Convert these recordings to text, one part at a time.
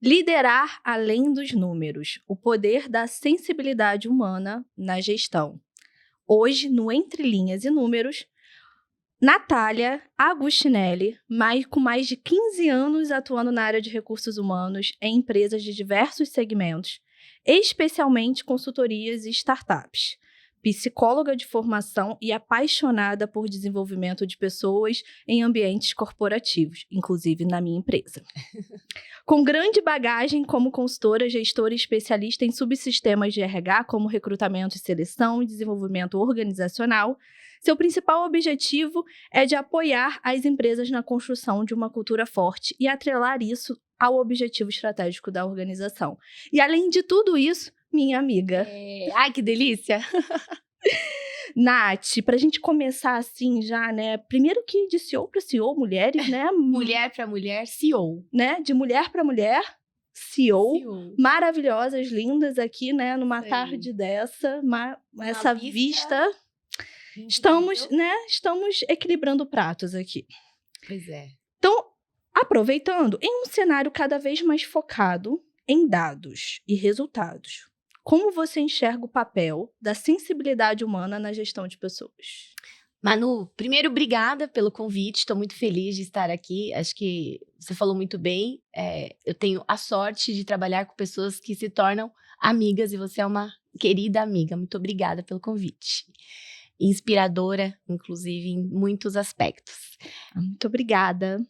Liderar além dos números, o poder da sensibilidade humana na gestão. Hoje, no Entre Linhas e Números, Natália Agostinelli, com mais de 15 anos atuando na área de recursos humanos em empresas de diversos segmentos, especialmente consultorias e startups. Psicóloga de formação e apaixonada por desenvolvimento de pessoas em ambientes corporativos, inclusive na minha empresa. Com grande bagagem como consultora, gestora e especialista em subsistemas de RH, como recrutamento e seleção e desenvolvimento organizacional, seu principal objetivo é de apoiar as empresas na construção de uma cultura forte e atrelar isso ao objetivo estratégico da organização. E além de tudo isso, minha amiga. Ai, que delícia! Nath, pra gente começar assim já, né? Primeiro que de CEO para CEO, mulheres, né? Mulher para mulher, CEO. Né? De mulher para mulher, CEO. Maravilhosas, lindas aqui, né? Numa tarde dessa, essa vista. Estamos, né? Estamos equilibrando pratos aqui. Pois é. Então, aproveitando, em um cenário cada vez mais focado em dados e resultados, como você enxerga o papel da sensibilidade humana na gestão de pessoas? Manu, primeiro, obrigada pelo convite. Estou muito feliz de estar aqui. Acho que você falou muito bem. Eu tenho a sorte de trabalhar com pessoas que se tornam amigas e você é uma querida amiga. Muito obrigada pelo convite. Inspiradora, inclusive, em muitos aspectos. Muito obrigada.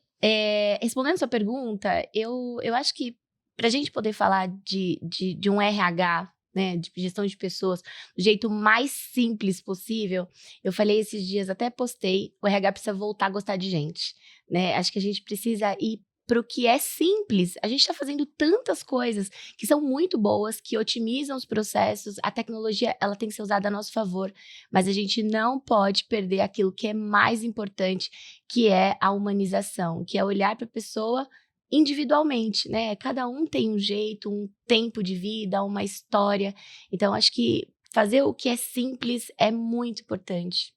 Respondendo a sua pergunta, eu acho que para a gente poder falar de um RH, né, de gestão de pessoas, do jeito mais simples possível, eu falei esses dias, até postei, o RH precisa voltar a gostar de gente, né? Acho que a gente precisa ir para o que é simples. A gente está fazendo tantas coisas que são muito boas, que otimizam os processos. A tecnologia, ela tem que ser usada a nosso favor, mas a gente não pode perder aquilo que é mais importante, que é a humanização, que é olhar para a pessoa individualmente, né? Cada um tem um jeito, um tempo de vida, uma história. Então, acho que fazer o que é simples é muito importante.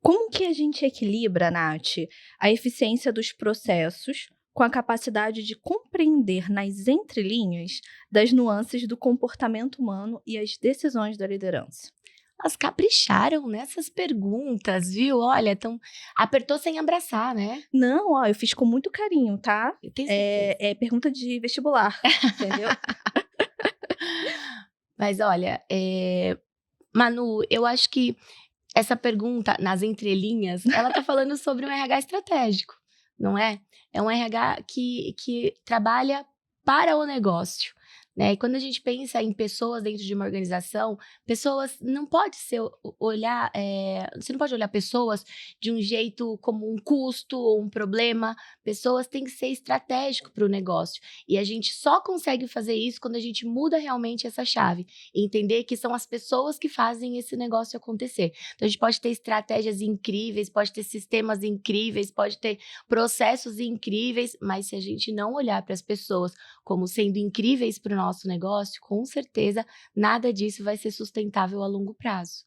Como que a gente equilibra, Nath, a eficiência dos processos com a capacidade de compreender nas entrelinhas das nuances do comportamento humano e as decisões da liderança? Elas capricharam nessas perguntas, viu? Olha, apertou sem abraçar, né? Não, ó, eu fiz com muito carinho, tá? Eu tenho certeza. É pergunta de vestibular, entendeu? Mas olha, Manu, eu acho que essa pergunta, nas entrelinhas, ela tá falando sobre um RH estratégico, não é? É um RH que trabalha para o negócio, né? E quando a gente pensa em pessoas dentro de uma organização, pessoas não pode ser olhar, você não pode olhar pessoas de um jeito como um custo ou um problema. Pessoas têm que ser estratégico para o negócio. E a gente só consegue fazer isso quando a gente muda realmente essa chave. E entender que são as pessoas que fazem esse negócio acontecer. Então, a gente pode ter estratégias incríveis, pode ter sistemas incríveis, pode ter processos incríveis, mas se a gente não olhar para as pessoas como sendo incríveis para o nosso negócio, com certeza nada disso vai ser sustentável a longo prazo.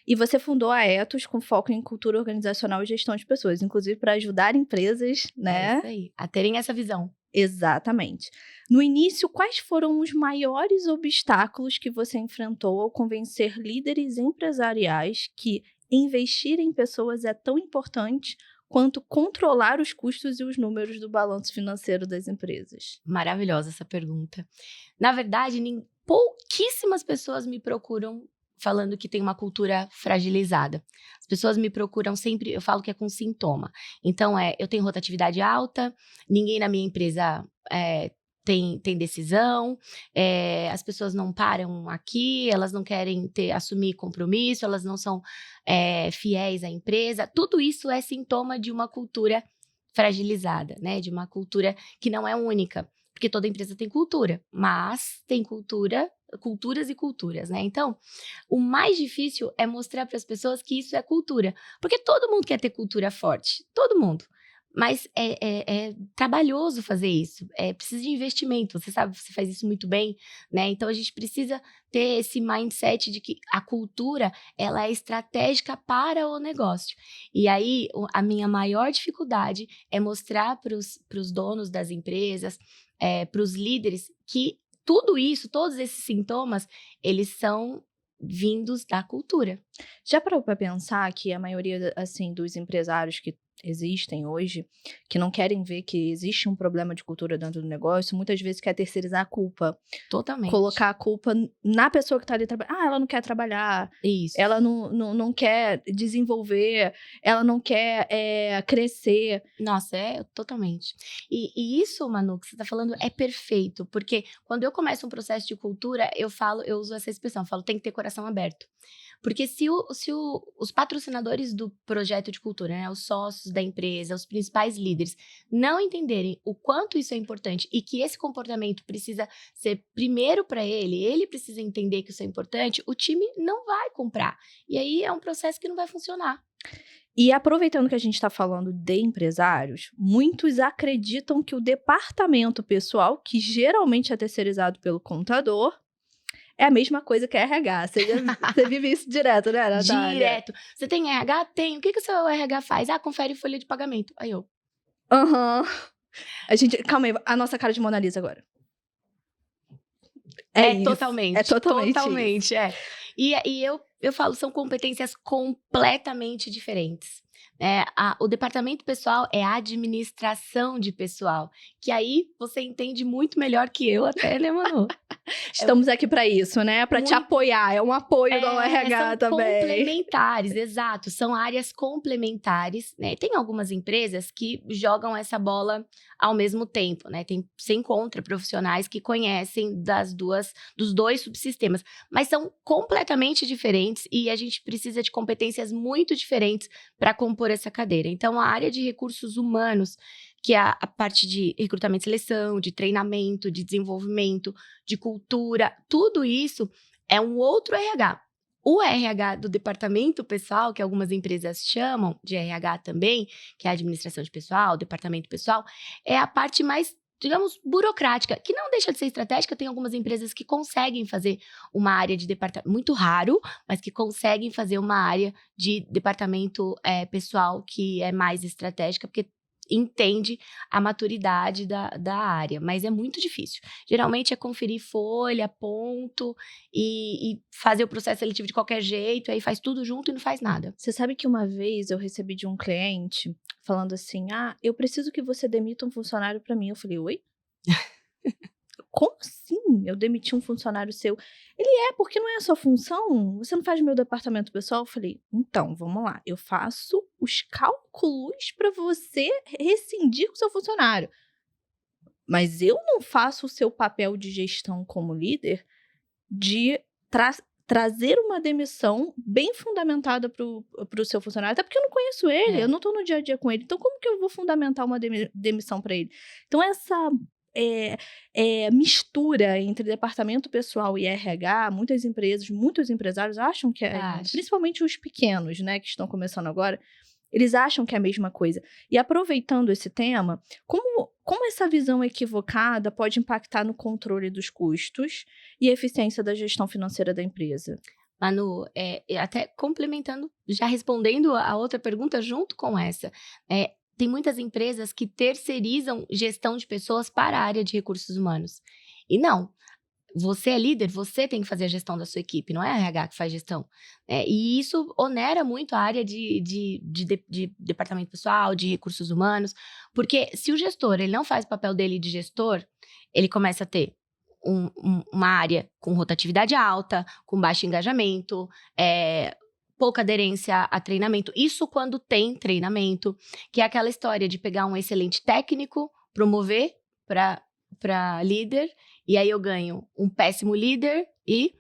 E você fundou a Ethos com foco em cultura organizacional e gestão de pessoas, inclusive para ajudar empresas, né? É isso aí, a terem essa visão. Exatamente. No início, quais foram os maiores obstáculos que você enfrentou ao convencer líderes empresariais que investir em pessoas é tão importante quanto controlar os custos e os números do balanço financeiro das empresas? Maravilhosa essa pergunta. Na verdade, pouquíssimas pessoas me procuram falando que tem uma cultura fragilizada. As pessoas me procuram sempre, eu falo que é com sintoma. Então, eu tenho rotatividade alta, ninguém na minha empresa tem decisão, as pessoas não param aqui, elas não querem assumir compromisso, elas não são fiéis à empresa. Tudo isso é sintoma de uma cultura fragilizada, né? De uma cultura que não é única. Porque toda empresa tem cultura, mas tem culturas e culturas, né? Então, o mais difícil é mostrar para as pessoas que isso é cultura. Porque todo mundo quer ter cultura forte, todo mundo. mas é trabalhoso fazer isso, precisa de investimento, você sabe, você faz isso muito bem, né? Então a gente precisa ter esse mindset de que a cultura, ela é estratégica para o negócio. E aí, a minha maior dificuldade é mostrar para os donos das empresas, para os líderes, que tudo isso, todos esses sintomas, eles são vindos da cultura. Já parou para pensar que a maioria, assim, dos empresários que existem hoje, que não querem ver que existe um problema de cultura dentro do negócio, muitas vezes quer terceirizar a culpa. Totalmente. Colocar a culpa na pessoa que tá ali trabalhando. Ah, ela não quer trabalhar. Isso. Ela não quer desenvolver. Ela não quer crescer. Nossa, totalmente. E isso, Manu, que você tá falando é perfeito, porque quando eu começo um processo de cultura, eu uso essa expressão, eu falo, tem que ter coração aberto. Porque se os patrocinadores do projeto de cultura, né, os sócios da empresa, os principais líderes, não entenderem o quanto isso é importante e que esse comportamento precisa ser primeiro para ele precisa entender que isso é importante, o time não vai comprar. E aí é um processo que não vai funcionar. E aproveitando que a gente está falando de empresários, muitos acreditam que o departamento pessoal, que geralmente é terceirizado pelo contador, é a mesma coisa que RH. Você vive isso direto, né, Natália? Direto. Você tem RH? Tem. O que o seu RH faz? Ah, confere folha de pagamento. Aí eu. Aham. Calma aí, a nossa cara de Mona Lisa agora. Isso. Totalmente. É totalmente Totalmente, E eu falo, são competências completamente diferentes. O departamento pessoal é a administração de pessoal, que aí você entende muito melhor que eu até, né, Manu? Estamos aqui para isso, né? Para te apoiar, é um apoio do RH são também. Complementares, exato, são áreas complementares, né? Tem algumas empresas que jogam essa bola ao mesmo tempo, né? Você encontra profissionais que conhecem dos dois subsistemas, mas são completamente diferentes e a gente precisa de competências muito diferentes para compor essa cadeira. Então, a área de recursos humanos, que é a parte de recrutamento e seleção, de treinamento, de desenvolvimento, de cultura, tudo isso é um outro RH. O RH do departamento pessoal, que algumas empresas chamam de RH também, que é a administração de pessoal, departamento pessoal, é a parte mais, digamos, burocrática, que não deixa de ser estratégica. Tem algumas empresas que conseguem fazer uma área de departamento, muito raro, mas que conseguem fazer uma área de departamento pessoal que é mais estratégica, porque entende a maturidade da área, mas é muito difícil. Geralmente é conferir folha, ponto e fazer o processo seletivo de qualquer jeito, aí faz tudo junto e não faz nada. Você sabe que uma vez eu recebi de um cliente falando assim, eu preciso que você demita um funcionário para mim. Eu falei, oi? Como assim? Eu demiti um funcionário seu? Ele porque não é a sua função? Você não faz meu departamento pessoal? Eu falei, então, vamos lá. Eu faço os cálculos para você rescindir com o seu funcionário. Mas eu não faço o seu papel de gestão como líder de trazer uma demissão bem fundamentada para o seu funcionário, até porque eu não conheço ele, eu não estou no dia a dia com ele. Então, como que eu vou fundamentar uma demissão para ele? Então, essa mistura entre departamento pessoal e RH, muitas empresas, muitos empresários acham que principalmente os pequenos, né, que estão começando agora, eles acham que é a mesma coisa. E aproveitando esse tema, como essa visão equivocada pode impactar no controle dos custos e eficiência da gestão financeira da empresa? Manu, até complementando, já respondendo a outra pergunta junto com essa, tem muitas empresas que terceirizam gestão de pessoas para a área de recursos humanos. E não, você é líder, você tem que fazer a gestão da sua equipe, não é a RH que faz gestão. E isso onera muito a área de departamento pessoal, de recursos humanos, porque se o gestor ele não faz o papel dele de gestor, ele começa a ter uma área com rotatividade alta, com baixo engajamento, pouca aderência a treinamento. Isso quando tem treinamento, que é aquela história de pegar um excelente técnico, promover para líder, e aí eu ganho um péssimo líder e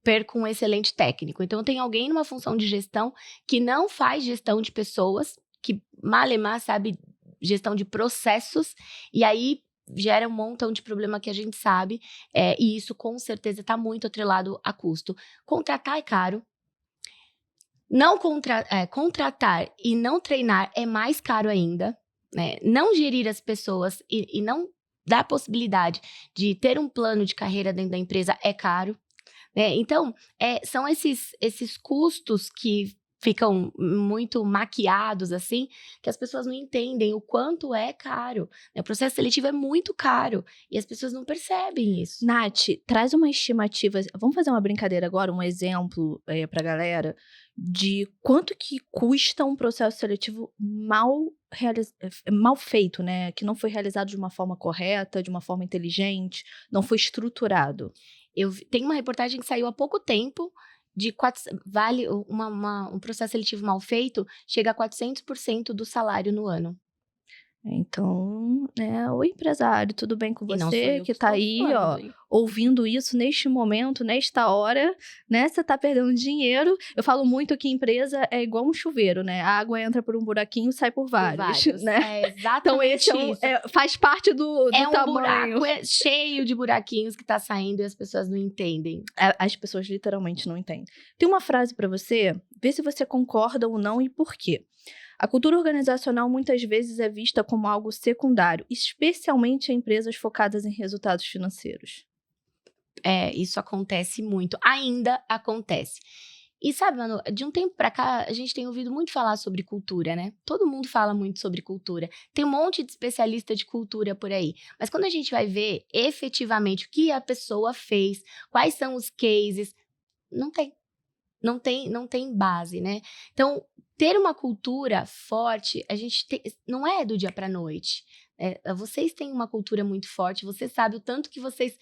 perco um excelente técnico. Então, tem alguém numa função de gestão que não faz gestão de pessoas, que malemar sabe gestão de processos, e aí gera um montão de problema que a gente sabe, e isso com certeza está muito atrelado a custo. Contratar é caro. Não contratar e não treinar é mais caro ainda. né? Não gerir as pessoas e não dar possibilidade de ter um plano de carreira dentro da empresa é caro, né? Então, são esses custos que ficam muito maquiados, assim, que as pessoas não entendem o quanto é caro, né? O processo seletivo é muito caro e as pessoas não percebem isso. Nath, traz uma estimativa. Vamos fazer uma brincadeira agora, um exemplo para a galera de quanto que custa um processo seletivo mal feito, né? Que não foi realizado de uma forma correta, de uma forma inteligente, não foi estruturado. Tem uma reportagem que saiu há pouco tempo de um processo seletivo mal feito chega a 400% do salário no ano. Então, né, o empresário, tudo bem com E não sou você eu que que tá estou aí, falando, ó, hein? ouvindo isso neste momento, nesta hora, né? Você tá perdendo dinheiro. Eu falo muito que empresa é igual um chuveiro, né? A água entra por um buraquinho, sai por vários, né? É Então exatamente esse isso. Faz parte do É um tamanho. buraco cheio de buraquinhos que tá saindo e as pessoas não entendem. As pessoas literalmente não entendem. Tem uma frase para você, vê se você concorda ou não e por quê. A cultura organizacional muitas vezes é vista como algo secundário, especialmente em empresas focadas em resultados financeiros. Isso acontece muito. Ainda acontece. E sabe, Manu, de um tempo pra cá, a gente tem ouvido muito falar sobre cultura, né? Todo mundo fala muito sobre cultura. Tem um monte de especialista de cultura por aí. Mas quando a gente vai ver efetivamente o que a pessoa fez, quais são os cases, não tem. Não tem base, né? Então, ter uma cultura forte, não é do dia para noite. Vocês têm uma cultura muito forte, você sabe o tanto que vocês.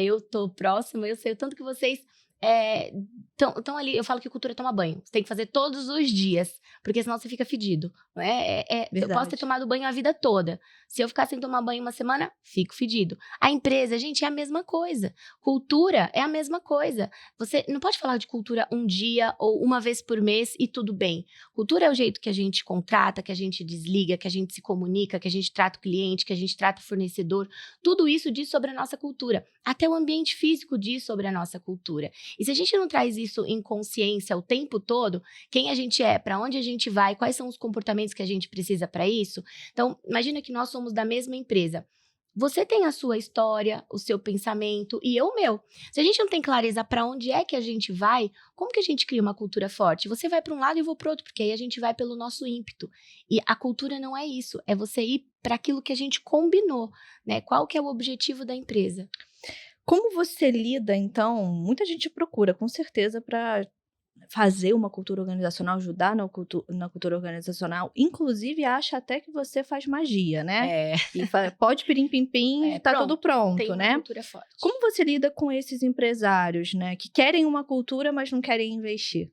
Eu tô próxima, eu sei o tanto que vocês estão ali. Eu falo que cultura é tomar banho. Você tem que fazer todos os dias, porque senão você fica fedido. Não é? Eu posso ter tomado banho a vida toda. Se eu ficar sem tomar banho uma semana, fico fedido. A empresa, gente, é a mesma coisa. Cultura é a mesma coisa. Você não pode falar de cultura um dia ou uma vez por mês e tudo bem. Cultura é o jeito que a gente contrata, que a gente desliga, que a gente se comunica, que a gente trata o cliente, que a gente trata o fornecedor. Tudo isso diz sobre a nossa cultura. Até o ambiente físico diz sobre a nossa cultura. E se a gente não traz isso em consciência o tempo todo, quem a gente é, para onde a gente vai, quais são os comportamentos que a gente precisa para isso? Então, imagina que nós somos da mesma empresa. Você tem a sua história, o seu pensamento e eu o meu. Se a gente não tem clareza para onde é que a gente vai, como que a gente cria uma cultura forte? Você vai para um lado e eu vou para outro, porque aí a gente vai pelo nosso ímpeto. E a cultura não é isso, é você ir para aquilo que a gente combinou, né? Qual que é o objetivo da empresa? Como você lida, então? Muita gente procura, com certeza, para fazer uma cultura organizacional, ajudar na cultura organizacional, inclusive acha até que você faz magia, né? E pode pirim-pim-pim, tá tudo pronto, tem né? uma cultura forte. Como você lida com esses empresários, né? Que querem uma cultura, mas não querem investir?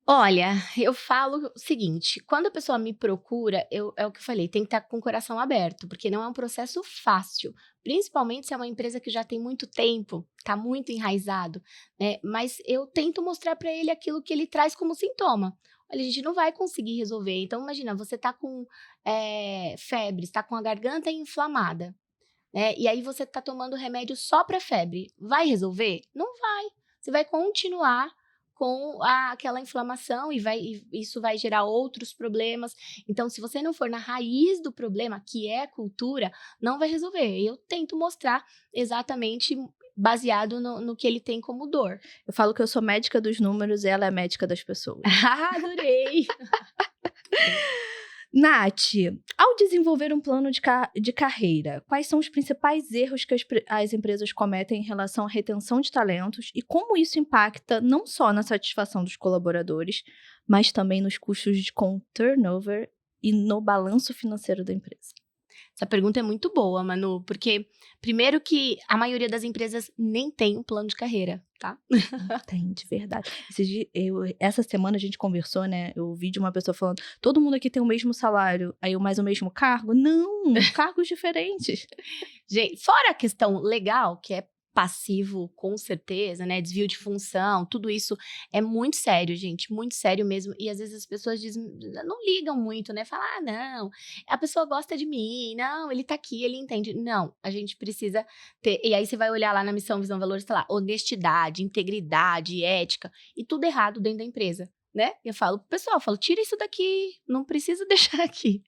Olha, eu falo o seguinte, quando a pessoa me procura, é o que eu falei, tem que estar com o coração aberto, porque não é um processo fácil, principalmente se é uma empresa que já tem muito tempo, está muito enraizado, né? Mas eu tento mostrar para ele aquilo que ele traz como sintoma. Olha, a gente não vai conseguir resolver. Então, imagina, você está com febre, está com a garganta inflamada, né? E aí você está tomando remédio só para febre. Vai resolver? Não vai. Você vai continuar com aquela inflamação e isso vai gerar outros problemas. Então, se você não for na raiz do problema, que é a cultura, não vai resolver. Eu tento mostrar exatamente baseado no que ele tem como dor. Eu falo que eu sou médica dos números e ela é médica das pessoas. Adorei! Nath, ao desenvolver um plano de carreira, quais são os principais erros que as empresas cometem em relação à retenção de talentos e como isso impacta não só na satisfação dos colaboradores, mas também nos custos com turnover e no balanço financeiro da empresa? Essa pergunta é muito boa, Manu, porque primeiro que a maioria das empresas nem tem um plano de carreira, tá? Tem, de verdade. Essa semana a gente conversou, né? Eu ouvi de uma pessoa falando, todo mundo aqui tem o mesmo salário, aí mais o mesmo cargo? Não, cargos diferentes. Gente, fora a questão legal, que é passivo, com certeza, né? Desvio de função, tudo isso é muito sério, gente, muito sério mesmo. E às vezes as pessoas não ligam muito, né? Falam, não, a pessoa gosta de mim, não, ele tá aqui, ele entende. Não, a gente precisa ter. E aí você vai olhar lá na missão, visão, valores, sei lá, honestidade, integridade, ética, e tudo errado dentro da empresa. né? Eu falo pro pessoal, tira isso daqui, não precisa deixar aqui.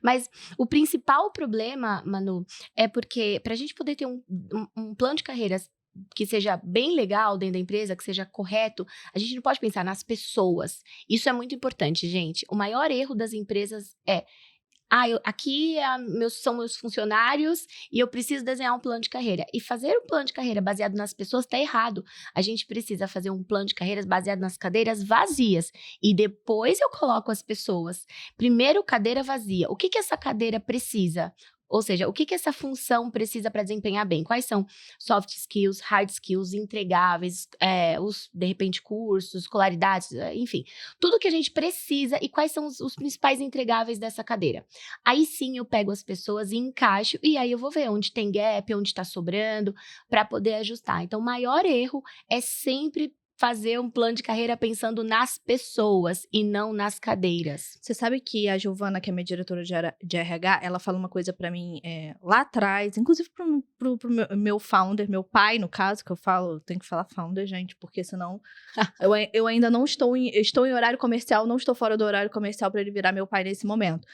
Mas o principal problema, Manu, é porque pra gente poder ter um plano de carreiras que seja bem legal dentro da empresa, que seja correto, a gente não pode pensar nas pessoas. Isso é muito importante, gente. O maior erro das empresas é aqui são meus funcionários e eu preciso desenhar um plano de carreira. E fazer um plano de carreira baseado nas pessoas está errado. A gente precisa fazer um plano de carreiras baseado nas cadeiras vazias. E depois eu coloco as pessoas. Primeiro, cadeira vazia. O que essa cadeira precisa? Ou seja, o que essa função precisa para desempenhar bem? Quais são soft skills, hard skills, entregáveis, de repente, cursos, escolaridades, enfim. Tudo que a gente precisa e quais são os principais entregáveis dessa cadeira. Aí sim eu pego as pessoas e encaixo e aí eu vou ver onde tem gap, onde está sobrando, para poder ajustar. Então, o maior erro é sempre fazer um plano de carreira pensando nas pessoas e não nas cadeiras. Você sabe que a Giovana, que é minha diretora de RH, ela fala uma coisa pra mim lá atrás, inclusive pro meu founder, meu pai, no caso, que eu falo, tenho que falar founder, gente, porque senão eu ainda não estou em horário comercial, não estou fora do horário comercial para ele virar meu pai nesse momento.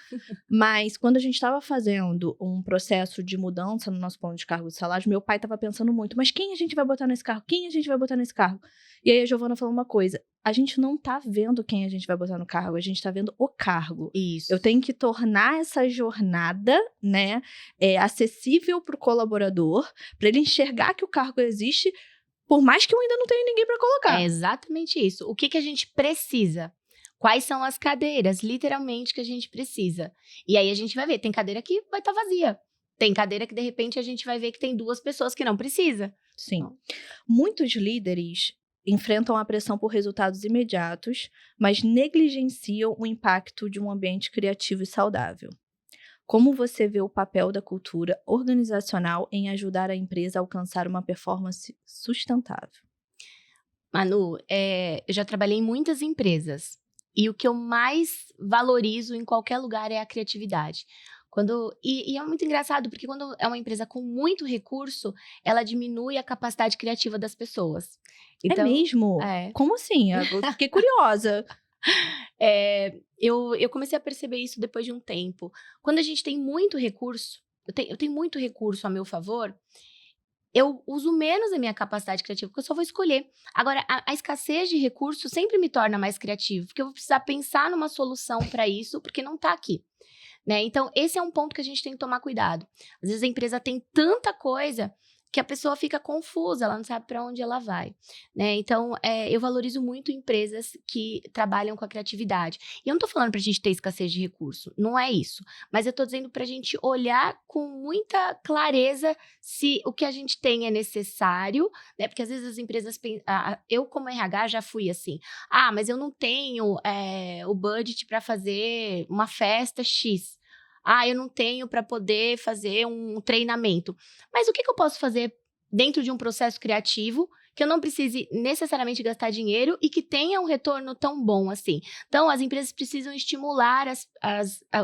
Mas quando a gente estava fazendo um processo de mudança no nosso plano de cargo de salário, meu pai estava pensando muito, mas quem a gente vai botar nesse cargo? Quem a gente vai botar nesse cargo? E aí a Giovana falou uma coisa, a gente não tá vendo quem a gente vai botar no cargo, a gente tá vendo o cargo. Isso. Eu tenho que tornar essa jornada, né, acessível pro colaborador, para ele enxergar que o cargo existe, por mais que eu ainda não tenha ninguém para colocar. É exatamente isso. O que a gente precisa? Quais são as cadeiras, literalmente, que a gente precisa? E aí a gente vai ver, tem cadeira que vai estar vazia. Tem cadeira que, de repente, a gente vai ver que tem 2 pessoas que não precisa. Sim. Então, muitos líderes enfrentam a pressão por resultados imediatos, mas negligenciam o impacto de um ambiente criativo e saudável. Como você vê o papel da cultura organizacional em ajudar a empresa a alcançar uma performance sustentável? Manu, eu já trabalhei em muitas empresas. E o que eu mais valorizo em qualquer lugar é a criatividade. E é muito engraçado, porque quando é uma empresa com muito recurso, ela diminui a capacidade criativa das pessoas. É mesmo? É. Como assim? Eu fiquei curiosa. Eu comecei a perceber isso depois de um tempo. Quando a gente tem muito recurso, eu tenho muito recurso a meu favor, eu uso menos a minha capacidade criativa, porque eu só vou escolher. Agora, a escassez de recursos sempre me torna mais criativo, porque eu vou precisar pensar numa solução para isso, porque não está aqui. Né? Então, esse é um ponto que a gente tem que tomar cuidado. Às vezes a empresa tem tanta coisa que a pessoa fica confusa, ela não sabe para onde ela vai, né? Então, eu valorizo muito empresas que trabalham com a criatividade. E eu não tô falando pra gente ter escassez de recurso, não é isso. Mas eu tô dizendo pra gente olhar com muita clareza se o que a gente tem é necessário, né? Porque às vezes as empresas pensam, eu como RH já fui assim, mas eu não tenho o budget para fazer uma festa X. Eu não tenho para poder fazer um treinamento. Mas o que eu posso fazer dentro de um processo criativo que eu não precise necessariamente gastar dinheiro e que tenha um retorno tão bom assim? Então, as empresas precisam estimular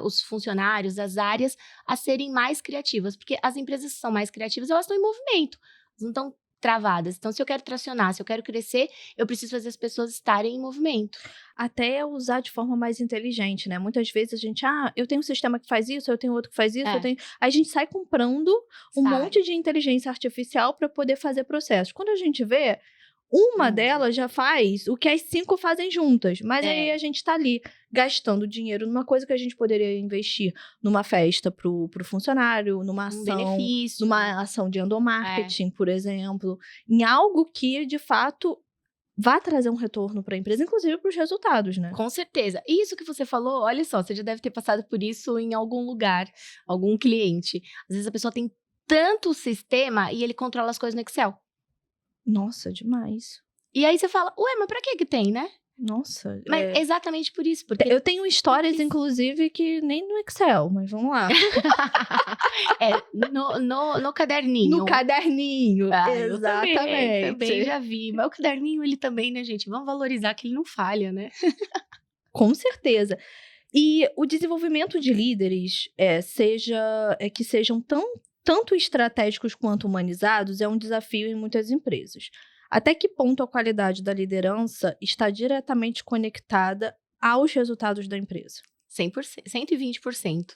os funcionários, as áreas, a serem mais criativas. Porque as empresas que são mais criativas, elas estão em movimento. Elas não estão travadas. Então, se eu quero tracionar, se eu quero crescer, eu preciso fazer as pessoas estarem em movimento. Até usar de forma mais inteligente, né? Muitas vezes a gente, eu tenho um sistema que faz isso, eu tenho outro que faz isso, Aí a gente sai comprando um monte de inteligência artificial para poder fazer processos. Quando a gente vê, uma delas já faz o que as 5 fazem juntas. Mas aí a gente tá ali gastando dinheiro numa coisa que a gente poderia investir numa festa pro funcionário, numa ação, numa ação de endomarketing, por exemplo. Em algo que, de fato, vá trazer um retorno para a empresa, inclusive para os resultados, né? Com certeza. E isso que você falou, olha só, você já deve ter passado por isso em algum lugar, algum cliente. Às vezes a pessoa tem tanto sistema e ele controla as coisas no Excel. Nossa, demais. E aí você fala, mas pra que tem, né? Nossa. Mas exatamente por isso. Porque eu tenho histórias, inclusive, que nem no Excel, mas vamos lá. No caderninho. No caderninho, exatamente. Eu também já vi. Mas o caderninho, ele também, né, gente? Vamos valorizar que ele não falha, né? Com certeza. E o desenvolvimento de líderes, que sejam tanto estratégicos quanto humanizados, é um desafio em muitas empresas. Até que ponto a qualidade da liderança está diretamente conectada aos resultados da empresa? 100%, 120%.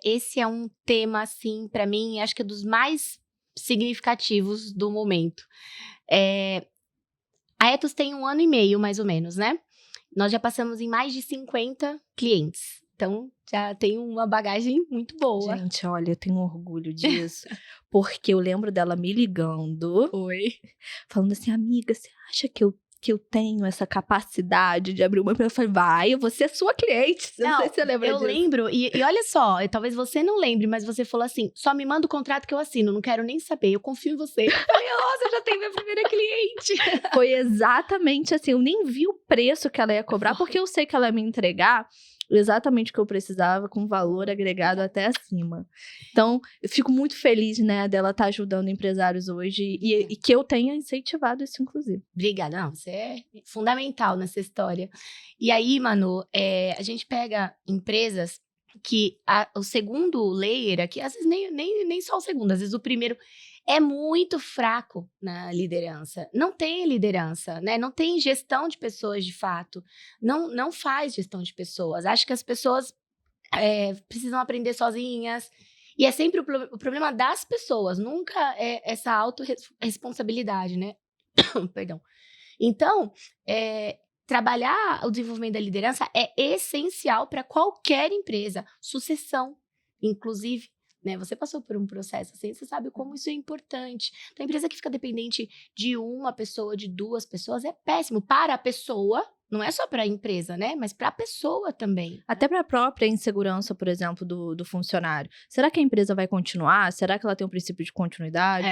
Esse é um tema, assim, para mim, acho que é dos mais significativos do momento. A Ethos tem 1 ano e meio, mais ou menos, né? Nós já passamos em mais de 50 clientes. Então, já tem uma bagagem muito boa. Gente, olha, eu tenho orgulho disso, porque eu lembro dela me ligando, Oi. falando assim, amiga, você acha que eu tenho essa capacidade de abrir uma empresa? Eu falei, vai, eu vou ser sua cliente. Eu não sei se você lembra eu disso. lembro, e olha só, talvez você não lembre, mas você falou assim, só me manda o contrato que eu assino, não quero nem saber, eu confio em você. Eu falei, nossa, eu já tenho minha primeira cliente. Foi exatamente assim, eu nem vi o preço que ela ia cobrar, porque eu sei que ela ia me entregar exatamente o que eu precisava, com valor agregado até acima. Então, eu fico muito feliz, né, dela estar ajudando empresários hoje e que eu tenha incentivado isso, inclusive. Obrigada, não, você é fundamental nessa história. E aí, Manu, a gente pega empresas que o segundo layer aqui, às vezes nem só o segundo, às vezes o primeiro é muito fraco na liderança. Não tem liderança, né? Não tem gestão de pessoas de fato. Não faz gestão de pessoas. Acho que as pessoas precisam aprender sozinhas. E é sempre o problema das pessoas, nunca é essa autorresponsabilidade, né? Perdão. Então, trabalhar o desenvolvimento da liderança é essencial para qualquer empresa. Sucessão, inclusive. Né? Você passou por um processo assim, você sabe como isso é importante. Então, a empresa que fica dependente de uma pessoa, de 2 pessoas, é péssimo. Para a pessoa, não é só para a empresa, né? Mas para a pessoa também. Até para a própria insegurança, por exemplo, do funcionário. Será que a empresa vai continuar? Será que ela tem um princípio de continuidade?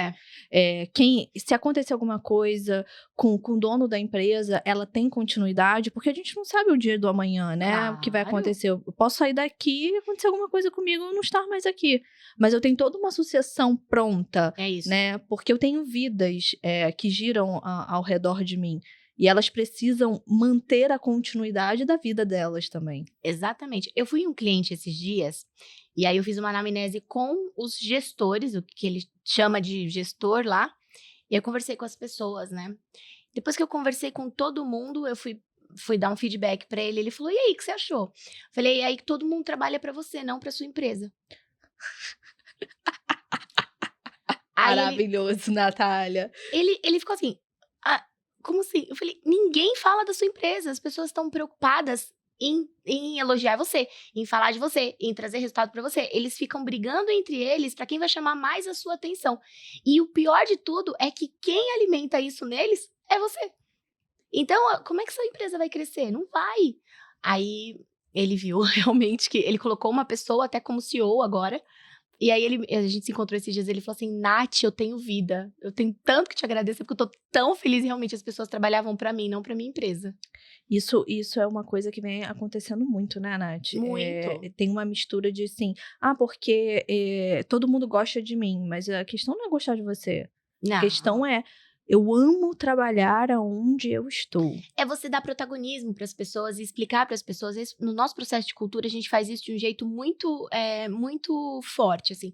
Se acontecer alguma coisa com o dono da empresa, ela tem continuidade? Porque a gente não sabe o dia do amanhã, né? Claro. O que vai acontecer. Eu posso sair daqui e acontecer alguma coisa comigo e eu não estar mais aqui. Mas eu tenho toda uma sucessão pronta, É isso. né? Porque eu tenho vidas que giram ao redor de mim. E elas precisam manter a continuidade da vida delas também. Exatamente. Eu fui um cliente esses dias, e aí eu fiz uma anamnese com os gestores, o que ele chama de gestor lá, e eu conversei com as pessoas, né? Depois que eu conversei com todo mundo, eu fui dar um feedback pra ele, ele falou, e aí, o que você achou? Falei, e aí que todo mundo trabalha pra você, não pra sua empresa. Maravilhoso, Natália. Ele ficou assim, como assim? Eu falei, ninguém fala da sua empresa, as pessoas estão preocupadas em elogiar você, em falar de você, em trazer resultado para você. Eles ficam brigando entre eles para quem vai chamar mais a sua atenção. E o pior de tudo é que quem alimenta isso neles é você. Então, como é que sua empresa vai crescer? Não vai. Aí ele viu realmente que ele colocou uma pessoa até como CEO agora. E aí a gente se encontrou esses dias, ele falou assim, Nath, eu tenho vida, eu tenho tanto que te agradecer, porque eu tô tão feliz, e realmente as pessoas trabalhavam pra mim, não pra minha empresa. Isso é uma coisa que vem acontecendo muito, né, Nath? Muito. Tem uma mistura de assim, porque todo mundo gosta de mim, mas a questão não é gostar de você. Não. A questão é, eu amo trabalhar aonde eu estou. É você dar protagonismo para as pessoas e explicar para as pessoas. No nosso processo de cultura, a gente faz isso de um jeito muito, muito forte, assim.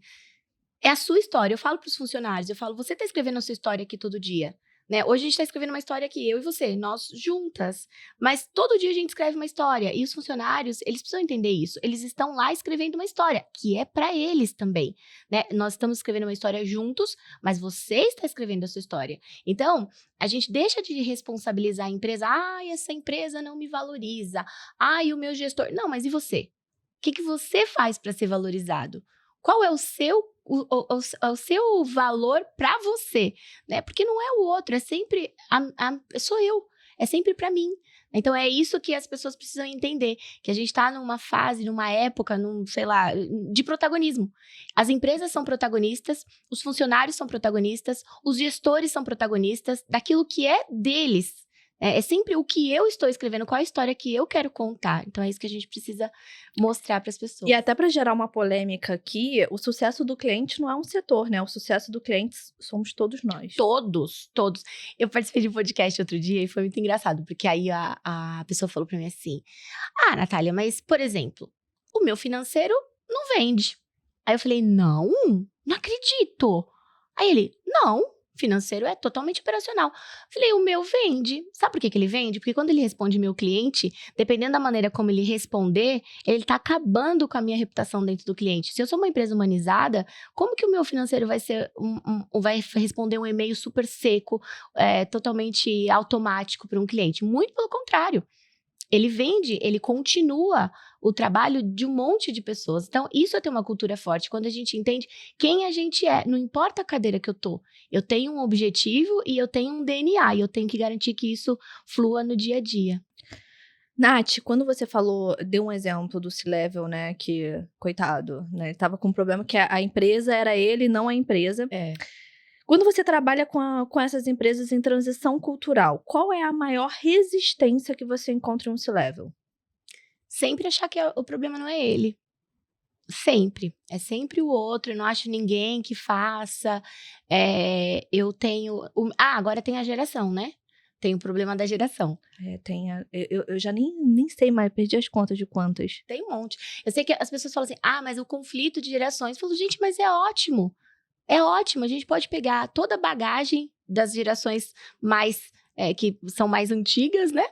É a sua história. Eu falo para os funcionários, eu falo, você está escrevendo a sua história aqui todo dia, né? Hoje a gente está escrevendo uma história aqui, eu e você, nós juntas. Mas todo dia a gente escreve uma história. E os funcionários, eles precisam entender isso. Eles estão lá escrevendo uma história, que é para eles também, né? Nós estamos escrevendo uma história juntos, mas você está escrevendo a sua história. Então, a gente deixa de responsabilizar a empresa. Essa empresa não me valoriza. O meu gestor... Não, mas e você? O que você faz para ser valorizado? Qual é o seu valor para você, né? Porque não é o outro, é sempre sou eu, é sempre para mim. Então é isso que as pessoas precisam entender, que a gente está numa fase, numa época, sei lá, de protagonismo. As empresas são protagonistas, os funcionários são protagonistas, os gestores são protagonistas daquilo que é deles. É sempre o que eu estou escrevendo, qual a história que eu quero contar. Então é isso que a gente precisa mostrar para as pessoas. E até para gerar uma polêmica aqui, o sucesso do cliente não é um setor, né? O sucesso do cliente somos todos nós. Todos. Eu participei de um podcast outro dia e foi muito engraçado, porque aí a pessoa falou para mim assim, Natália, mas, por exemplo, o meu financeiro não vende. Aí eu falei, não acredito. Aí ele, não. financeiro é totalmente operacional. Falei, o meu vende. Sabe por que ele vende? Porque quando ele responde meu cliente, dependendo da maneira como ele responder, ele tá acabando com a minha reputação dentro do cliente. Se eu sou uma empresa humanizada, como que o meu financeiro vai ser vai responder um e-mail super seco, totalmente automático para um cliente? Muito pelo contrário. Ele vende, ele continua o trabalho de um monte de pessoas. Então, isso é ter uma cultura forte. Quando a gente entende quem a gente é, não importa a cadeira que eu tô. Eu tenho um objetivo e eu tenho um DNA. E eu tenho que garantir que isso flua no dia a dia. Nath, quando você falou, deu um exemplo do C-Level, né, que, coitado, né, ele tava com um problema que a empresa era ele, não a empresa. É. Quando você trabalha com essas empresas em transição cultural, qual é a maior resistência que você encontra em um C-Level? Sempre achar que o problema não é ele. Sempre. É sempre o outro, eu não acho ninguém que faça. Eu tenho... agora tem a geração, né? Tem o problema da geração. Eu já nem sei mais, perdi as contas de quantas. Tem um monte. Eu sei que as pessoas falam assim, mas o conflito de gerações. Eu falo, gente, mas é ótimo. É ótimo, a gente pode pegar toda a bagagem das gerações mais, que são mais antigas, né?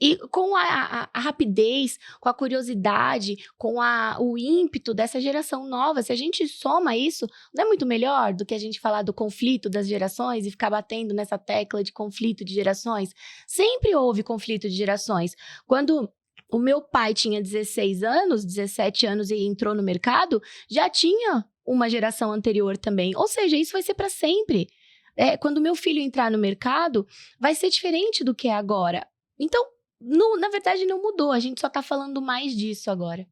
E com a rapidez, com a curiosidade, com o ímpeto dessa geração nova, se a gente soma isso, não é muito melhor do que a gente falar do conflito das gerações e ficar batendo nessa tecla de conflito de gerações? Sempre houve conflito de gerações. Quando o meu pai tinha 16 anos, 17 anos e entrou no mercado, já tinha uma geração anterior também. Ou seja, isso vai ser para sempre. Quando meu filho entrar no mercado, vai ser diferente do que é agora. Então, na verdade, não mudou. A gente só tá falando mais disso agora.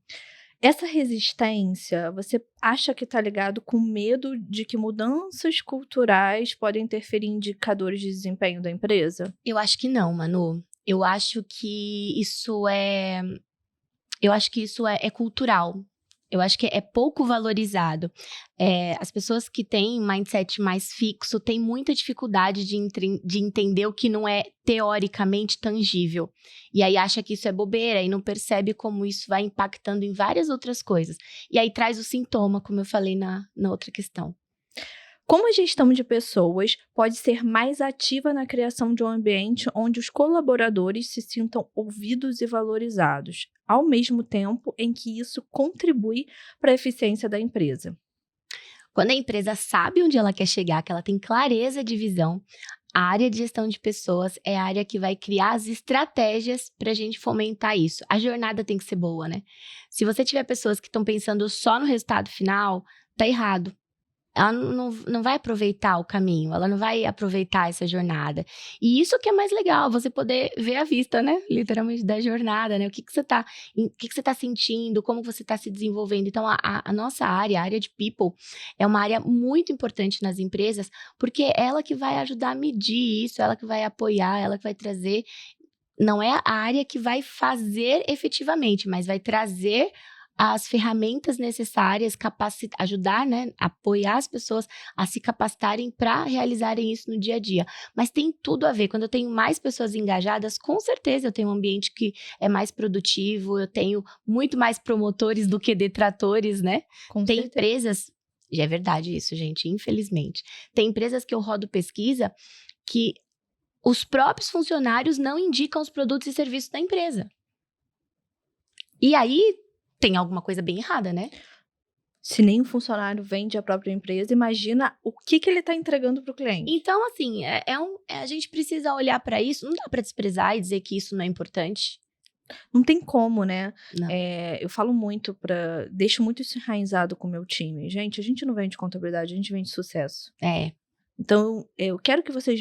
Essa resistência, você acha que tá ligado com medo de que mudanças culturais podem interferir em indicadores de desempenho da empresa? Eu acho que não, Manu. Eu acho que isso é cultural. Eu acho que é pouco valorizado. As pessoas que têm mindset mais fixo têm muita dificuldade de entender o que não é teoricamente tangível. E aí acha que isso é bobeira e não percebe como isso vai impactando em várias outras coisas. E aí traz o sintoma, como eu falei na outra questão. Como a gestão de pessoas pode ser mais ativa na criação de um ambiente onde os colaboradores se sintam ouvidos e valorizados, ao mesmo tempo em que isso contribui para a eficiência da empresa? Quando a empresa sabe onde ela quer chegar, que ela tem clareza de visão, a área de gestão de pessoas é a área que vai criar as estratégias para a gente fomentar isso. A jornada tem que ser boa, né? Se você tiver pessoas que estão pensando só no resultado final, tá errado. Ela não vai aproveitar o caminho, ela não vai aproveitar essa jornada. E isso que é mais legal, você poder ver a vista, né? Literalmente, da jornada, né? O que você tá sentindo, como você tá se desenvolvendo. Então, a nossa área, a área de people, é uma área muito importante nas empresas, porque é ela que vai ajudar a medir isso, ela que vai apoiar, ela que vai trazer. Não é a área que vai fazer efetivamente, mas vai trazer as ferramentas necessárias, ajudar, né, apoiar as pessoas a se capacitarem para realizarem isso no dia a dia. Mas tem tudo a ver. Quando eu tenho mais pessoas engajadas, com certeza eu tenho um ambiente que é mais produtivo, eu tenho muito mais promotores do que detratores, né? Tem empresas, e é verdade isso, gente, infelizmente. Tem empresas que eu rodo pesquisa que os próprios funcionários não indicam os produtos e serviços da empresa. E aí tem alguma coisa bem errada, né? Se nem o funcionário vende a própria empresa, imagina o que ele está entregando para o cliente. Então, assim, a gente precisa olhar para isso. Não dá para desprezar e dizer que isso não é importante. Não tem como, né? Não. Eu falo muito deixo muito isso enraizado com o meu time. Gente, a gente não vende contabilidade, a gente vende sucesso. Então, eu quero que vocês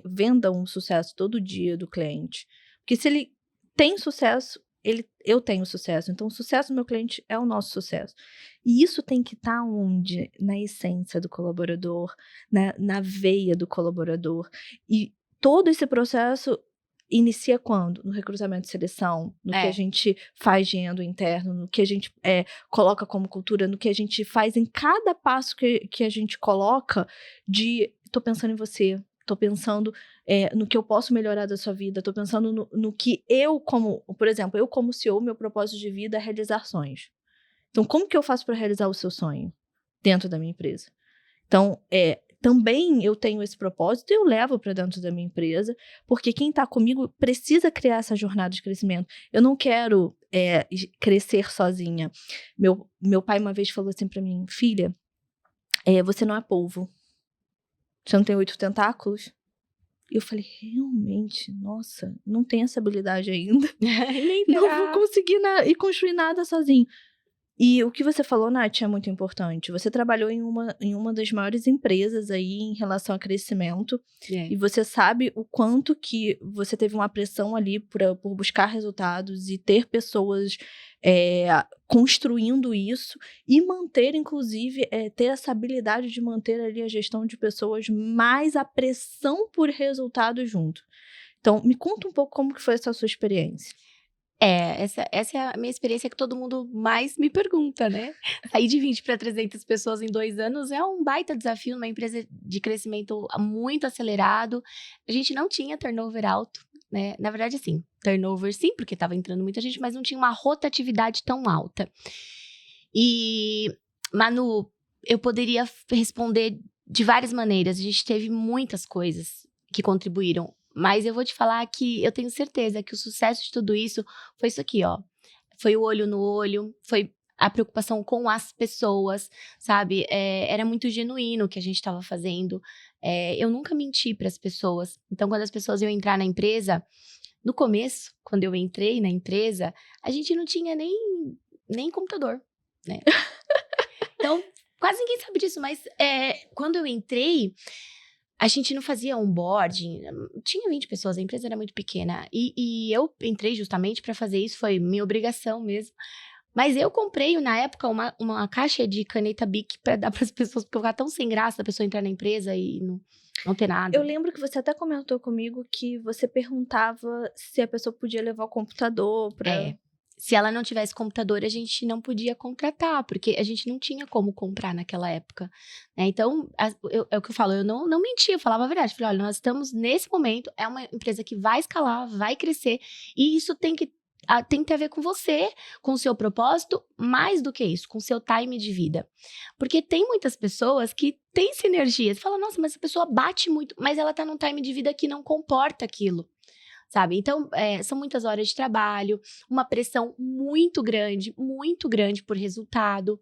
vendam o sucesso todo dia do cliente. Porque se ele tem sucesso, eu tenho sucesso. Então, o sucesso do meu cliente é o nosso sucesso. E isso tem que estar onde? Na essência do colaborador, na veia do colaborador. E todo esse processo inicia quando? No recrutamento e seleção, no que a gente faz de endo interno, no que a gente coloca como cultura, no que a gente faz em cada passo que a gente coloca tô pensando em você, tô pensando no que eu posso melhorar da sua vida, tô pensando no que por exemplo, eu como CEO, meu propósito de vida é realizar sonhos. Então, como que eu faço para realizar o seu sonho dentro da minha empresa? Então, também eu tenho esse propósito e eu levo para dentro da minha empresa, porque quem está comigo precisa criar essa jornada de crescimento. Eu não quero crescer sozinha. Meu pai uma vez falou assim para mim, filha, você não é polvo. Você não tem 8 tentáculos? E eu falei, realmente, nossa, não tenho essa habilidade ainda. Nem Não terá. vou conseguir ir construir nada sozinho. E o que você falou, Nath, é muito importante. Você trabalhou em uma das maiores empresas aí em relação a crescimento. E você sabe o quanto que você teve uma pressão ali por buscar resultados e ter pessoas construindo isso. E manter, inclusive, ter essa habilidade de manter ali a gestão de pessoas, mais a pressão por resultado junto. Então, me conta um pouco como que foi essa sua experiência. Essa é a minha experiência que todo mundo mais me pergunta, né? Sair de 20 para 300 pessoas em 2 anos é um baita desafio numa empresa de crescimento muito acelerado. A gente não tinha turnover alto, né? Na verdade, assim, turnover sim, porque estava entrando muita gente, mas não tinha uma rotatividade tão alta. E, Manu, eu poderia responder de várias maneiras. A gente teve muitas coisas que contribuíram. Mas eu vou te falar que eu tenho certeza que o sucesso de tudo isso foi isso aqui, ó. Foi o olho no olho, foi a preocupação com as pessoas, sabe? Era muito genuíno o que a gente estava fazendo. Eu nunca menti para as pessoas. Então, quando as pessoas iam entrar na empresa, no começo, quando eu entrei na empresa, a gente não tinha nem computador, né? Então, quase ninguém sabe disso, mas quando eu entrei, a gente não fazia onboarding, tinha 20 pessoas, a empresa era muito pequena. E eu entrei justamente para fazer isso, foi minha obrigação mesmo. Mas eu comprei, na época, uma caixa de caneta Bic para dar para as pessoas, porque eu ficava tão sem graça da pessoa entrar na empresa e não ter nada. Eu lembro que você até comentou comigo que você perguntava se a pessoa podia levar o computador para... Se ela não tivesse computador, a gente não podia contratar, porque a gente não tinha como comprar naquela época, né? Então, é o que eu falo, eu não mentia, eu falava a verdade. Falei, olha, nós estamos nesse momento, é uma empresa que vai escalar, vai crescer, e isso tem que ter a ver com você, com o seu propósito, mais do que isso, com o seu time de vida. Porque tem muitas pessoas que têm sinergia. Você fala, nossa, mas essa pessoa bate muito, mas ela tá num time de vida que não comporta aquilo. Sabe? Então, são muitas horas de trabalho, uma pressão muito grande por resultado.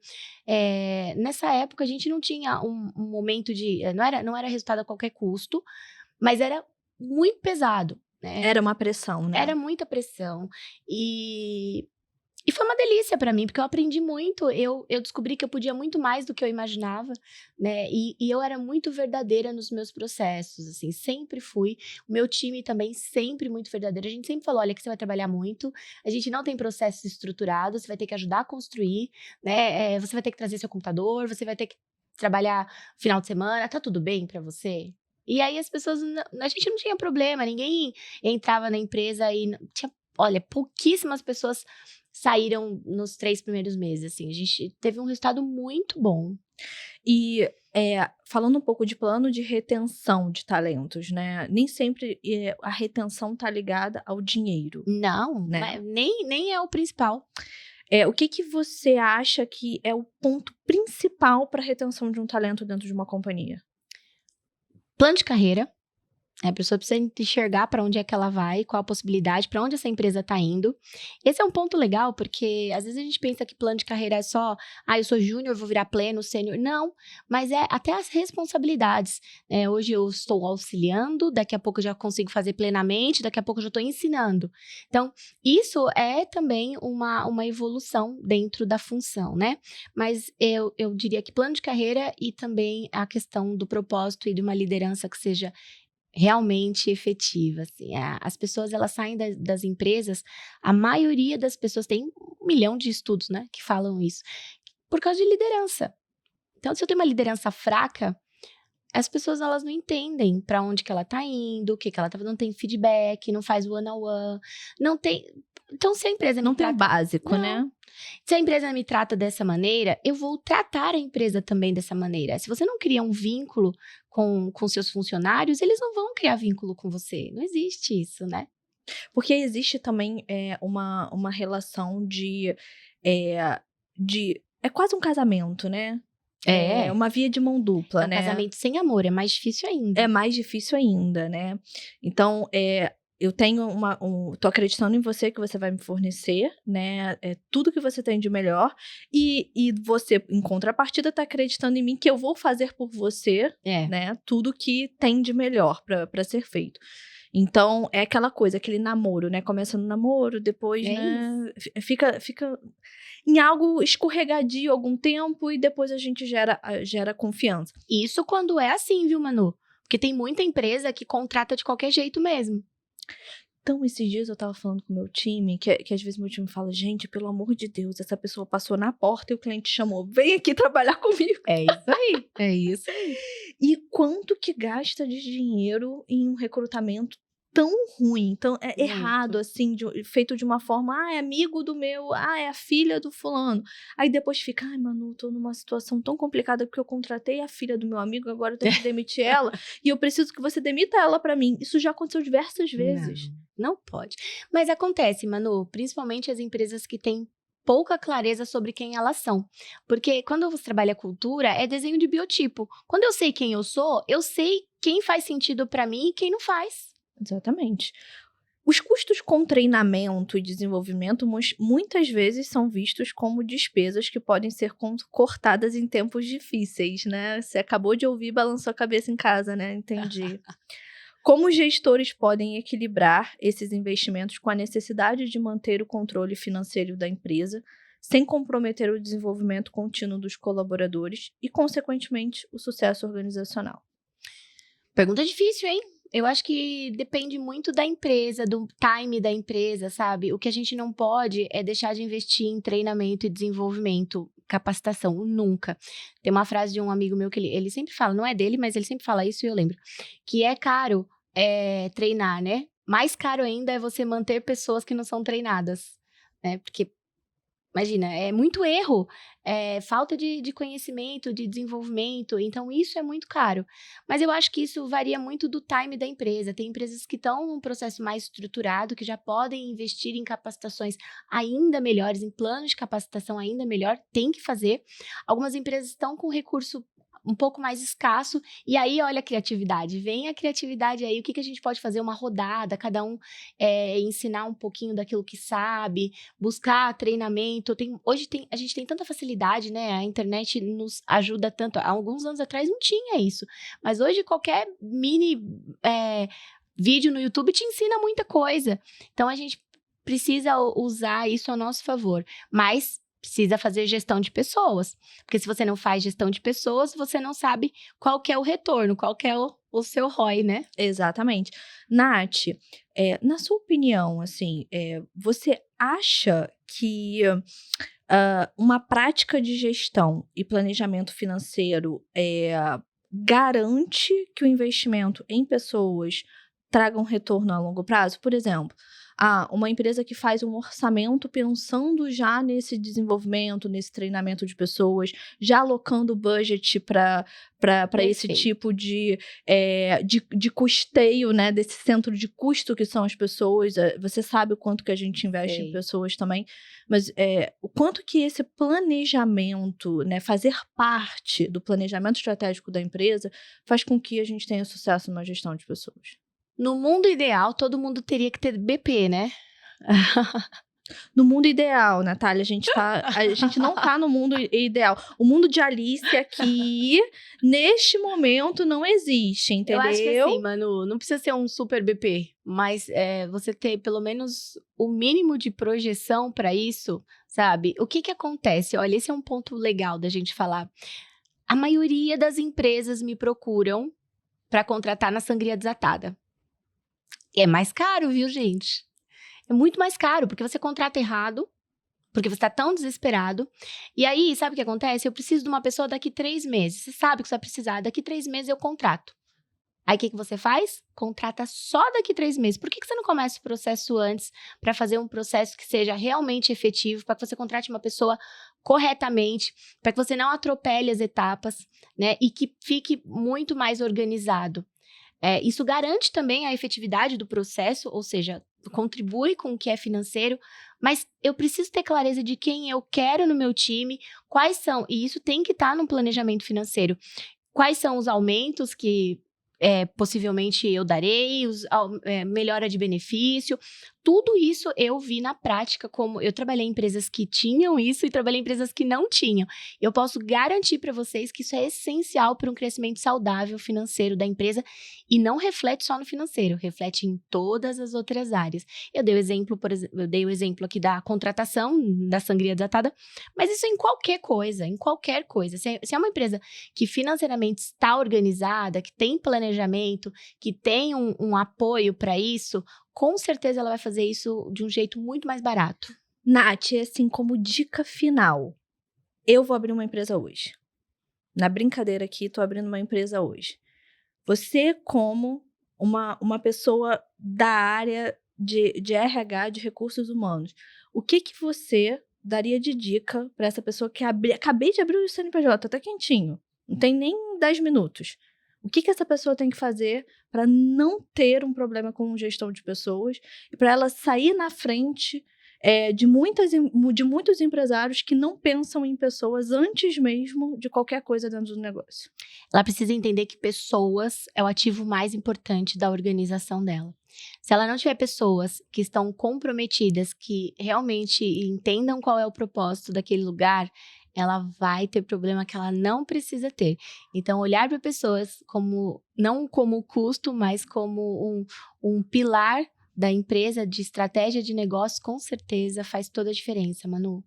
Nessa época, a gente não tinha um momento de... Não era resultado a qualquer custo, mas era muito pesado, né? Era uma pressão, né? Era muita pressão. E foi uma delícia pra mim, porque eu aprendi muito, eu descobri que eu podia muito mais do que eu imaginava, né, e eu era muito verdadeira nos meus processos, assim, sempre fui, o meu time também sempre muito verdadeiro, a gente sempre falou, olha, que você vai trabalhar muito, a gente não tem processos estruturados, você vai ter que ajudar a construir, né, você vai ter que trazer seu computador, você vai ter que trabalhar final de semana, tá tudo bem pra você? E aí as pessoas, a gente não tinha problema, ninguém entrava na empresa e tinha, olha, pouquíssimas pessoas saíram nos 3 primeiros meses, assim. A gente teve um resultado muito bom. E falando um pouco de plano de retenção de talentos, né? Nem sempre a retenção tá ligada ao dinheiro. Não, né? nem é o principal. O que você acha que é o ponto principal para a retenção de um talento dentro de uma companhia? Plano de carreira. A pessoa precisa enxergar para onde é que ela vai, qual a possibilidade, para onde essa empresa está indo. Esse é um ponto legal, porque às vezes a gente pensa que plano de carreira é só, eu sou júnior, vou virar pleno, sênior. Não, mas é até as responsabilidades. Hoje eu estou auxiliando, daqui a pouco eu já consigo fazer plenamente, daqui a pouco eu já estou ensinando. Então, isso é também uma evolução dentro da função, né? Mas eu diria que plano de carreira e também a questão do propósito e de uma liderança que seja realmente efetiva, assim. As pessoas, elas saem das empresas, a maioria das pessoas tem 1 milhão de estudos, né, que falam isso, por causa de liderança. Então, se eu tenho uma liderança fraca, as pessoas, elas não entendem para onde que ela tá indo, o que que ela tá fazendo, não tem feedback, não faz one-on-one, não tem... Então, se a empresa não tem o básico, né? Se a empresa me trata dessa maneira, eu vou tratar a empresa também dessa maneira. Se você não cria um vínculo com seus funcionários, eles não vão criar vínculo com você. Não existe isso, né? Porque existe também uma relação de... É quase um casamento, né? É uma via de mão dupla, É um né? casamento sem amor, é mais difícil ainda. É mais difícil ainda, né? Então, eu tenho tô acreditando em você que você vai me fornecer, né? Tudo que você tem de melhor. E você, em contrapartida, tá acreditando em mim que eu vou fazer por você, né? Tudo que tem de melhor pra ser feito. Então, é aquela coisa, aquele namoro, né? Começa no namoro, depois, né? Fica em algo escorregadio algum tempo e depois a gente gera confiança. Isso quando é assim, viu, Manu? Porque tem muita empresa que contrata de qualquer jeito mesmo. Então, esses dias eu tava falando com o meu time, que às vezes meu time fala, gente, pelo amor de Deus, essa pessoa passou na porta e o cliente chamou, vem aqui trabalhar comigo. É isso aí, é isso aí. E quanto que gasta de dinheiro em um recrutamento tão ruim, tão errado, assim, feito de uma forma, é amigo do meu, é a filha do fulano. Aí depois fica, Manu, tô numa situação tão complicada porque eu contratei a filha do meu amigo, agora eu tenho que demitir ela, e eu preciso que você demita ela pra mim. Isso já aconteceu diversas vezes. Não pode. Mas acontece, Manu, principalmente as empresas que têm pouca clareza sobre quem elas são. Porque quando você trabalha cultura, é desenho de biotipo. Quando eu sei quem eu sou, eu sei quem faz sentido pra mim e quem não faz. Exatamente. Os custos com treinamento e desenvolvimento muitas vezes são vistos como despesas que podem ser cortadas em tempos difíceis, né? Você acabou de ouvir e balançou a cabeça em casa, né? Entendi. Como os gestores podem equilibrar esses investimentos com a necessidade de manter o controle financeiro da empresa, sem comprometer o desenvolvimento contínuo dos colaboradores e, consequentemente, o sucesso organizacional? Pergunta difícil, hein? Eu acho que depende muito da empresa, do time da empresa, sabe? O que a gente não pode é deixar de investir em treinamento e desenvolvimento, capacitação, nunca. Tem uma frase de um amigo meu que ele sempre fala, não é dele, mas ele sempre fala isso e eu lembro, que é caro treinar, né? Mais caro ainda é você manter pessoas que não são treinadas, né? Porque imagina, é muito erro, falta de conhecimento, de desenvolvimento, então isso é muito caro. Mas eu acho que isso varia muito do time da empresa. Tem empresas que estão num processo mais estruturado, que já podem investir em capacitações ainda melhores, em planos de capacitação ainda melhor, tem que fazer. Algumas empresas estão com recurso um pouco mais escasso, e aí olha a criatividade, vem a criatividade aí, o que a gente pode fazer, uma rodada, cada um ensinar um pouquinho daquilo que sabe, buscar treinamento, hoje a gente tem tanta facilidade, né, a internet nos ajuda tanto, há alguns anos atrás não tinha isso, mas hoje qualquer mini vídeo no YouTube te ensina muita coisa, então a gente precisa usar isso a nosso favor, mas precisa fazer gestão de pessoas, porque se você não faz gestão de pessoas, você não sabe qual que é o retorno, qual que é o seu ROI, né? Exatamente. Nath, na sua opinião, assim, você acha que uma prática de gestão e planejamento financeiro garante que o investimento em pessoas traga um retorno a longo prazo? Por exemplo, uma empresa que faz um orçamento pensando já nesse desenvolvimento, nesse treinamento de pessoas, já alocando budget para esse tipo de custeio, né, desse centro de custo que são as pessoas. Você sabe o quanto que a gente investe em pessoas também, mas o quanto que esse planejamento, né, fazer parte do planejamento estratégico da empresa faz com que a gente tenha sucesso na gestão de pessoas? No mundo ideal, todo mundo teria que ter BP, né? No mundo ideal, Natália, a gente não tá no mundo ideal. O mundo de Alice aqui, neste momento, não existe, entendeu? Eu acho que assim, Manu, não precisa ser um super BP, mas você ter pelo menos o mínimo de projeção para isso, sabe? O que acontece? Olha, esse é um ponto legal da gente falar. A maioria das empresas me procuram para contratar na Sangria Desatada. É mais caro, viu, gente? É muito mais caro, porque você contrata errado, porque você tá tão desesperado. E aí, sabe o que acontece? Eu preciso de uma pessoa daqui 3 meses. Você sabe que você vai precisar. Daqui 3 meses eu contrato. Aí, o que você faz? Contrata só daqui 3 meses. Por que você não começa o processo antes, para fazer um processo que seja realmente efetivo, para que você contrate uma pessoa corretamente, para que você não atropele as etapas, né? E que fique muito mais organizado. Isso garante também a efetividade do processo, ou seja, contribui com o que é financeiro, mas eu preciso ter clareza de quem eu quero no meu time, quais são, e isso tem que estar no planejamento financeiro. Quais são os aumentos que possivelmente eu darei, melhora de benefício. Tudo isso eu vi na prática, como eu trabalhei em empresas que tinham isso e trabalhei em empresas que não tinham. Eu posso garantir para vocês que isso é essencial para um crescimento saudável financeiro da empresa e não reflete só no financeiro, reflete em todas as outras áreas. Eu dei o exemplo aqui da contratação da sangria desatada, mas isso em qualquer coisa, Se é uma empresa que financeiramente está organizada, que tem planejamento, que tem um apoio para isso, com certeza ela vai fazer isso de um jeito muito mais barato. Nath, assim, como dica final, eu vou abrir uma empresa hoje. Na brincadeira aqui, tô abrindo uma empresa hoje. Você, como uma pessoa da área de RH, de recursos humanos, o que você daria de dica para essa pessoa que acabei de abrir o CNPJ, tá quentinho, não tem nem 10 minutos. O que essa pessoa tem que fazer para não ter um problema com gestão de pessoas e para ela sair na frente de muitos empresários que não pensam em pessoas antes mesmo de qualquer coisa dentro do negócio? Ela precisa entender que pessoas é o ativo mais importante da organização dela. Se ela não tiver pessoas que estão comprometidas, que realmente entendam qual é o propósito daquele lugar, ela vai ter problema que ela não precisa ter. Então, olhar para pessoas não como custo, mas como um pilar da empresa, de estratégia de negócio, com certeza faz toda a diferença, Manu.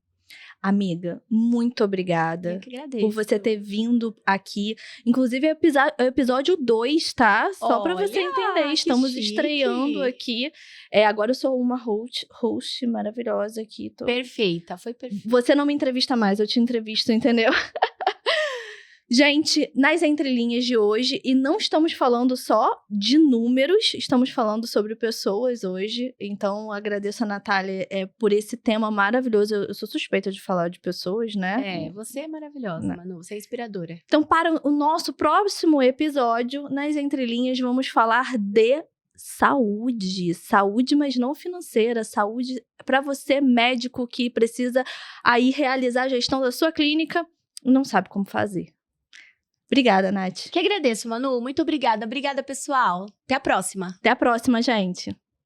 Amiga, muito obrigada. Eu que agradeço. Por você ter vindo aqui. Inclusive, é o episódio 2, tá? Só pra você entender. Estamos estreando aqui. Agora eu sou uma host maravilhosa aqui. Perfeita, foi perfeita. Você não me entrevista mais, eu te entrevisto, entendeu? Gente, nas entrelinhas de hoje, e não estamos falando só de números, estamos falando sobre pessoas hoje. Então, agradeço a Natália por esse tema maravilhoso. Eu sou suspeita de falar de pessoas, né? Você é maravilhosa, Manu, você é inspiradora. Então, para o nosso próximo episódio, nas entrelinhas, vamos falar de saúde. Saúde, mas não financeira. Saúde para você, médico, que precisa aí realizar a gestão da sua clínica e não sabe como fazer. Obrigada, Nath. Que agradeço, Manu. Muito obrigada. Obrigada, pessoal. Até a próxima. Até a próxima, gente.